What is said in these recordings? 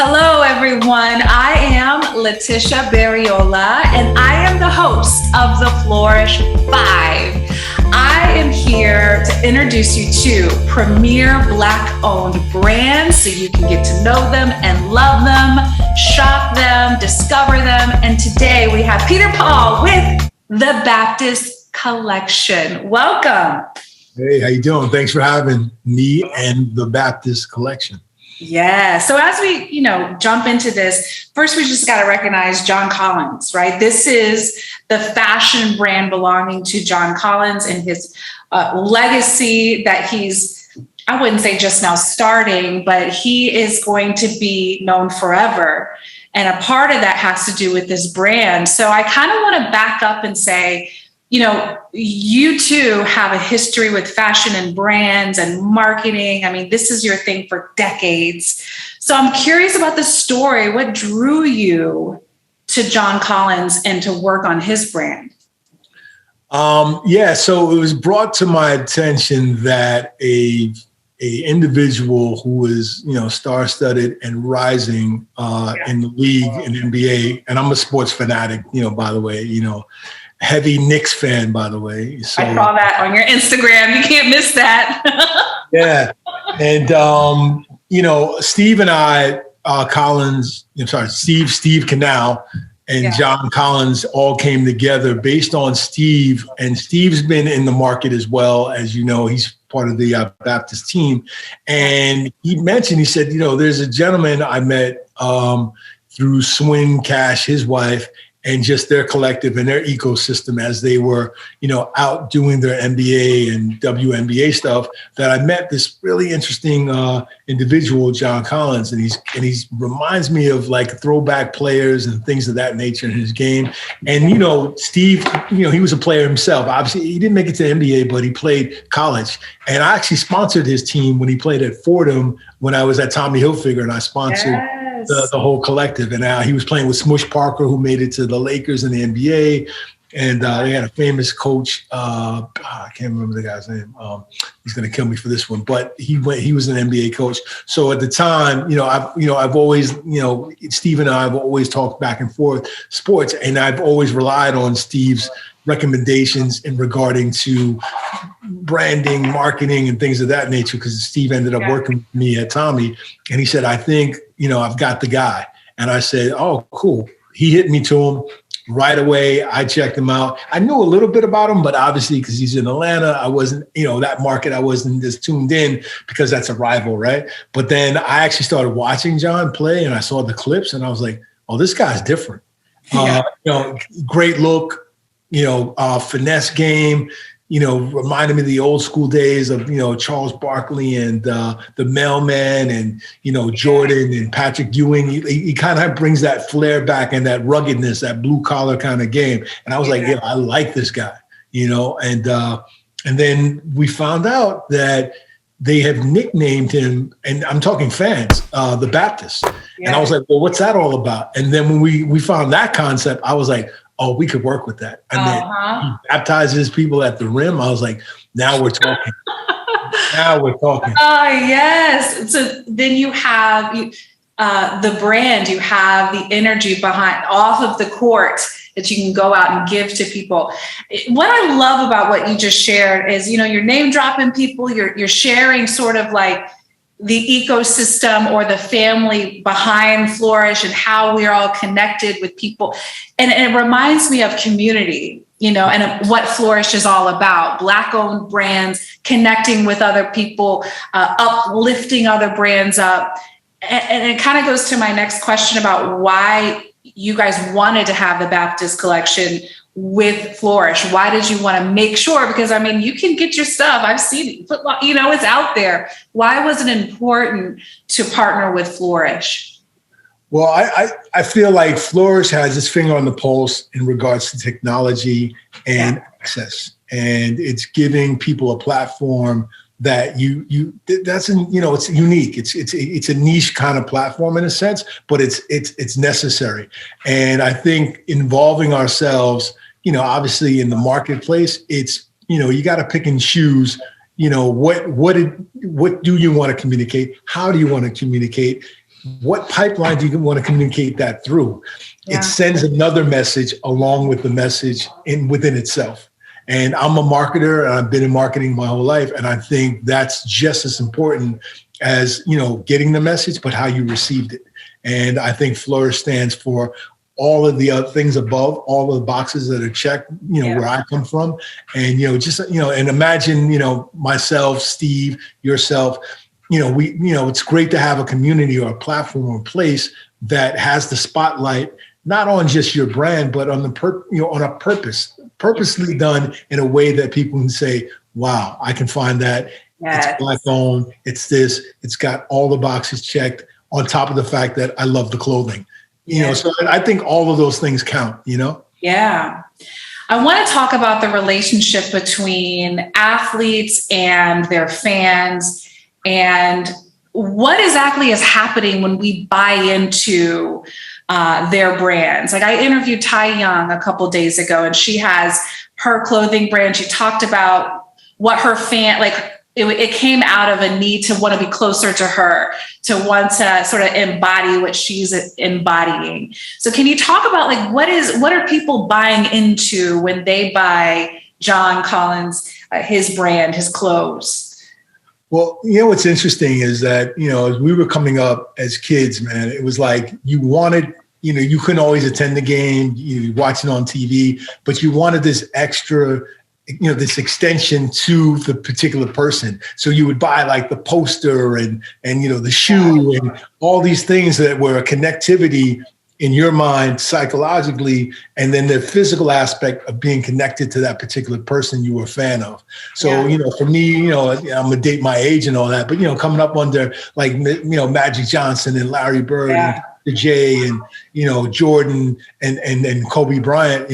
Hello, everyone. I am Letitia Barriola, and I am the host of the Flourish 5. I am here to introduce you to premier Black-owned brands so you can get to know them and love them, shop them, discover them. And today we have Peter Paul with the Baptist Collection. Welcome. Hey, how you doing? Thanks for having me and the Baptist Collection. Yeah. So as we, jump into this, first we just got to recognize John Collins, right? This is the fashion brand belonging to John Collins and his legacy that he's, I wouldn't say just now starting, but he is going to be known forever. And a part of that has to do with this brand. So I kind of want to back up and say, you too have a history with fashion and brands and marketing. I mean, this is your thing for decades. So I'm curious about the story. What drew you to John Collins and to work on his brand? So it was brought to my attention that a individual who was, star-studded and rising in the league in NBA, and I'm a sports fanatic, by the way, heavy Knicks fan, by the way. So, I saw that on your Instagram. You can't miss that. Yeah. And, Steve and I, Steve Canal and John Collins all came together based on Steve. And Steve's been in the market as well. As you know, he's part of the Baptist team. And he said, there's a gentleman I met through Swin Cash, his wife, and just their collective and their ecosystem as they were, out doing their NBA and WNBA stuff, that I met this really interesting individual, John Collins, and he reminds me of like throwback players and things of that nature in his game. And, Steve, he was a player himself. Obviously, he didn't make it to the NBA, but he played college. And I actually sponsored his team when he played at Fordham when I was at Tommy Hilfiger, and I sponsored the whole collective. And he was playing with Smush Parker, who made it to the Lakers in the NBA. And they had a famous coach. I can't remember the guy's name. He's going to kill me for this one, but he was an NBA coach. So at the time, I've always, Steve and I have always talked back and forth sports, and I've always relied on Steve's recommendations in regarding to branding, marketing, and things of that nature, because Steve ended up working with me at Tommy, and he said, I think, I've got the guy. And I said, oh, cool. He hit me to him right away. I checked him out. I knew a little bit about him, but obviously because he's in Atlanta, I wasn't, that market, I wasn't just tuned in because that's a rival, right? But then I actually started watching John play, and I saw the clips, and I was like, oh, this guy's different. Great look, finesse game, reminded me of the old school days of, Charles Barkley and the mailman and, Jordan and Patrick Ewing. He kind of brings that flair back and that ruggedness, that blue collar kind of game. And I was like, I like this guy, and then we found out that they have nicknamed him, and I'm talking fans, the Baptist. Yeah. And I was like, well, what's that all about? And then when we found that concept, I was like, oh, we could work with that. And then he baptizes people at the rim. I was like, now we're talking. Oh, yes. So then you have the brand, you have the energy behind off of the court that you can go out and give to people. What I love about what you just shared is, you're name dropping people, you're sharing sort of like the ecosystem or the family behind Flourish and how we're all connected with people. And it reminds me of community, and what Flourish is all about. Black-owned brands, connecting with other people, uplifting other brands up. And it kind of goes to my next question about why you guys wanted to have the Baptist Collection with Flourish. Why did you want to make sure? Because you can get your stuff. I've seen it, it's out there. Why was it important to partner with Flourish? Well, I feel like Flourish has its finger on the pulse in regards to technology and access, and it's giving people a platform that it's unique. It's a niche kind of platform in a sense, but it's necessary. And I think involving ourselves, obviously in the marketplace, it's, you got to pick and choose, what do you want to communicate? How do you want to communicate? what pipeline do you want to communicate that through? Yeah. It sends another message along with the message within itself. And I'm a marketer, and I've been in marketing my whole life. And I think that's just as important as, getting the message, but how you received it. And I think Flourish stands for all of the other things above, all of the boxes that are checked, where I come from. And, and imagine, myself, Steve, yourself, it's great to have a community or a platform or a place that has the spotlight, not on just your brand, but on on a purposely done in a way that people can say, wow, I can find that. Yes. It's Black owned. It's this. It's got all the boxes checked, on top of the fact that I love the clothing. So I think all of those things count, Yeah. I want to talk about the relationship between athletes and their fans, and what exactly is happening when we buy into their brands. Like, I interviewed Tai Young a couple of days ago, and she has her clothing brand. She talked about what her it came out of a need to want to be closer to her, to want to sort of embody what she's embodying. So can you talk about what are people buying into when they buy John Collins, his brand, his clothes? Well, what's interesting is that, as we were coming up as kids, man, it was like you wanted, you couldn't always attend the game, you watch it on TV, but you wanted this extra, this extension to the particular person. So you would buy like the poster and the shoe and all these things that were a connectivity in your mind psychologically, and then the physical aspect of being connected to that particular person you were a fan of. So, for me, I'm gonna date my age and all that, but, coming up under like, Magic Johnson and Larry Bird and the J and, Jordan and Kobe Bryant,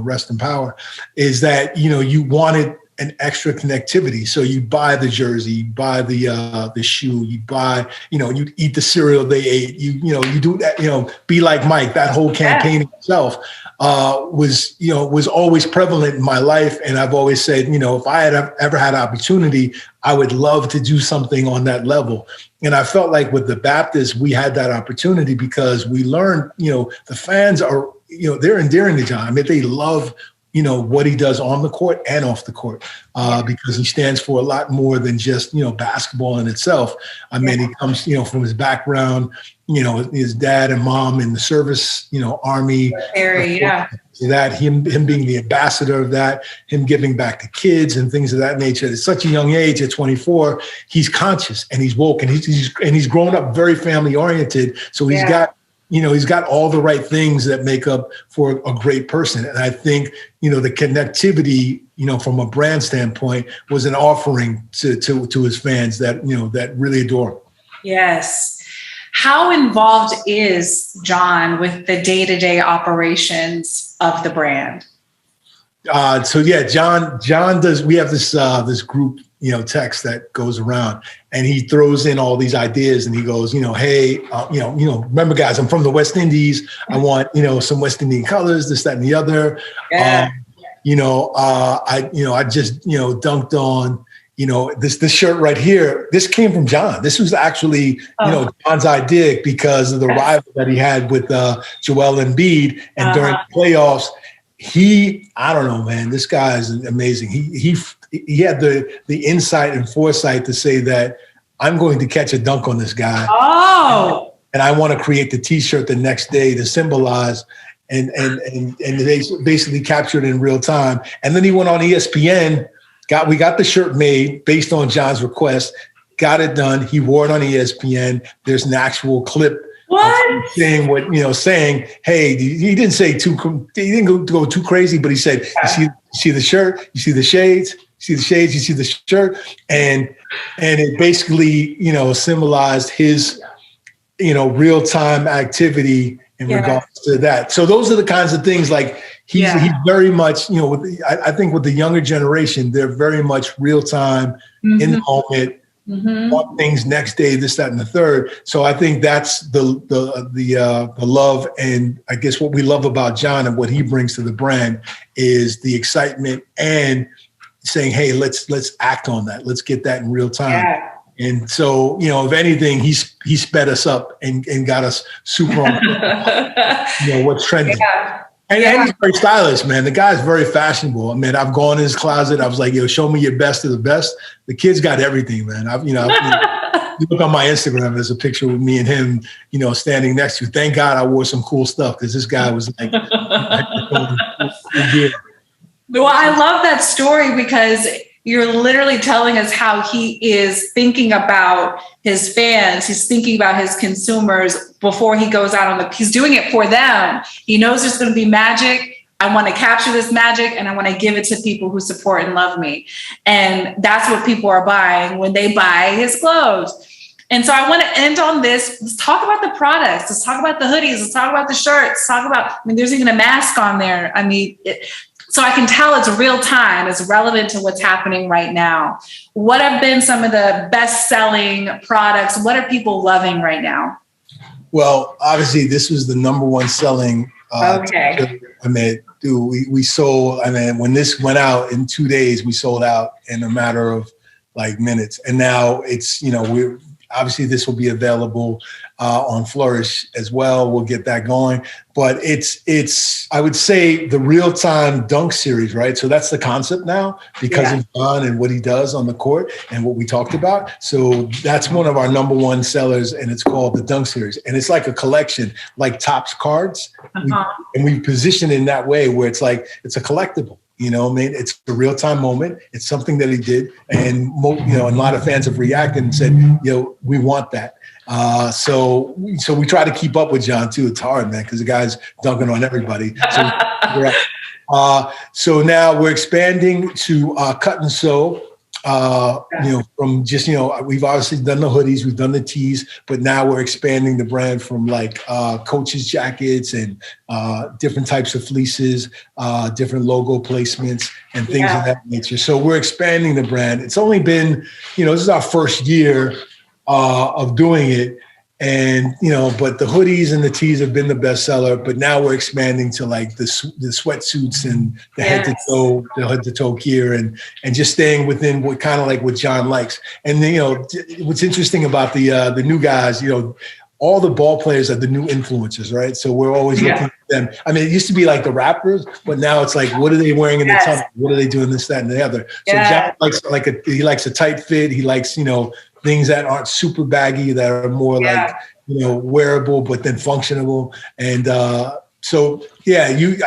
rest in power, is that, you wanted an extra connectivity. So you buy the jersey, you buy the shoe, you buy, you eat the cereal they ate, you do that, be like Mike. That whole campaign itself was always prevalent in my life. And I've always said, if I had ever had opportunity, I would love to do something on that level. And I felt like with the Baptists, we had that opportunity because we learned, the fans are, they're endearing to John. I mean, they love what he does on the court and off the court, because he stands for a lot more than just, basketball in itself. I mean, he comes, from his background, his dad and mom in the service, Army. That him being the ambassador of that, him giving back to kids and things of that nature. At such a young age, at 24, he's conscious and he's woke and he's grown up very family oriented. So he's got, he's got all the right things that make up for a great person. And I think, the connectivity, from a brand standpoint was an offering to his fans that, that really adore him. Yes. How involved is John with the day-to-day operations of the brand? John does, we have this group, text that goes around, and he throws in all these ideas and he goes, hey, remember guys, I'm from the West Indies. I want, some West Indian colors, this, that, and the other. I just, dunked on, this shirt right here. This came from John. This was actually, John's idea because of the rival that he had with Joel Embiid. And during the playoffs, I don't know, man, this guy is amazing. He had the insight and foresight to say that I'm going to catch a dunk on this guy. Oh. And I want to create the T-shirt the next day to symbolize, and they basically captured it in real time. And then he went on ESPN. We got the shirt made based on John's request, got it done. He wore it on ESPN. There's an actual clip saying, hey, he didn't say he didn't go too crazy, but he said, you see the shirt, you see the shades, you see the shirt. And it basically, symbolized his, real-time activity in regards to that. So those are the kinds of things like he's very much, I think with the younger generation, they're very much real-time in the moment. Want things next day, this, that, and the third. So I think that's the love, and I guess what we love about John and what he brings to the brand is the excitement and saying, hey, let's act on that. Let's get that in real time. And so, if anything, he sped us up and got us super on, what's trending. Yeah. And he's very stylish, man. The guy's very fashionable. I mean, I've gone in his closet. I was like, show me your best of the best. The kid's got everything, man. You look on my Instagram, there's a picture with me and him, standing next to you. Thank God I wore some cool stuff because this guy was like, Well, I love that story because you're literally telling us how he is thinking about his fans. He's thinking about his consumers before he goes out he's doing it for them. He knows there's going to be magic. I want to capture this magic and I want to give it to people who support and love me. And that's what people are buying when they buy his clothes. And so I want to end on this. Let's talk about the products. Let's talk about the hoodies. Let's talk about the shirts. There's even a mask on there. So I can tell it's real time. It's relevant to what's happening right now. What have been some of the best-selling products? What are people loving right now? Well, obviously, this was the number one selling. Okay. We sold. When this went out in 2 days, we sold out in a matter of minutes. And now it's we're obviously this will be available on Flourish as well. We'll get that going. But it's I would say the real-time dunk series, right? So that's the concept now because of John and what he does on the court and what we talked about. So that's one of our number one sellers, and it's called the dunk series. And it's like a collection, like Topps cards. And we position it in that way where it's like it's a collectible. It's a real-time moment. It's something that he did. And, a lot of fans have reacted and said, we want that. So we try to keep up with John too. It's hard, man, because the guy's dunking on everybody. So now we're expanding to cut and sew. From just, we've obviously done the hoodies, we've done the tees, but now we're expanding the brand from coaches jackets and different types of fleeces, different logo placements and things of that nature. So we're expanding the brand. It's only been, this is our first year of doing it. And, but the hoodies and the tees have been the best seller, but now we're expanding to the sweatsuits and the head to toe gear and just staying within what John likes. And then, what's interesting about the new guys, all the ball players are the new influencers, right? So we're always looking at them. It used to be like the rappers, but now it's what are they wearing in the tunnel? What are they doing this, that, and the other? So John likes he likes a tight fit. He likes, things that aren't super baggy, that are more wearable, but then functional. And I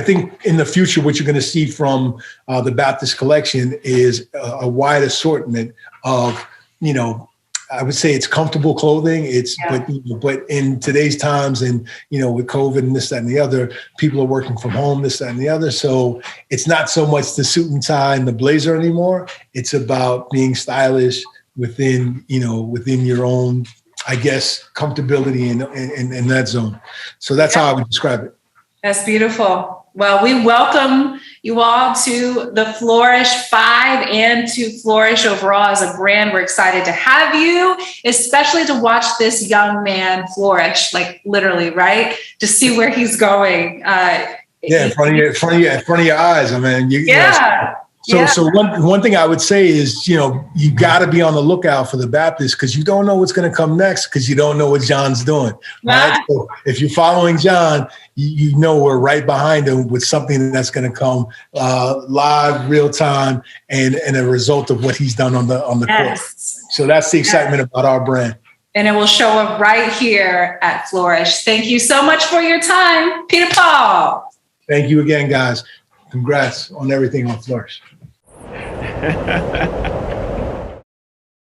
think in the future, what you're going to see from the Baptist collection is a wide assortment of, I would say it's comfortable clothing. But in today's times and, with COVID and this, that, and the other, people are working from home, this, that, and the other. So it's not so much the suit and tie and the blazer anymore. It's about being stylish within your own, I guess, comfortability in that zone. So that's how I would describe it. That's beautiful. Well, we welcome you all to the Flourish 5 and to Flourish overall as a brand. We're excited to have you, especially to watch this young man flourish, literally, right? To see where he's going. In front of your eyes. So one thing I would say is, you got to be on the lookout for the Baptist because you don't know what's going to come next because you don't know what John's doing. Right? So if you're following John, you know we're right behind him with something that's going to come live, real time, and a result of what he's done on the court. So that's the excitement about our brand. And it will show up right here at Flourish. Thank you so much for your time, Peter Paul. Thank you again, guys. Congrats on everything on Flourish.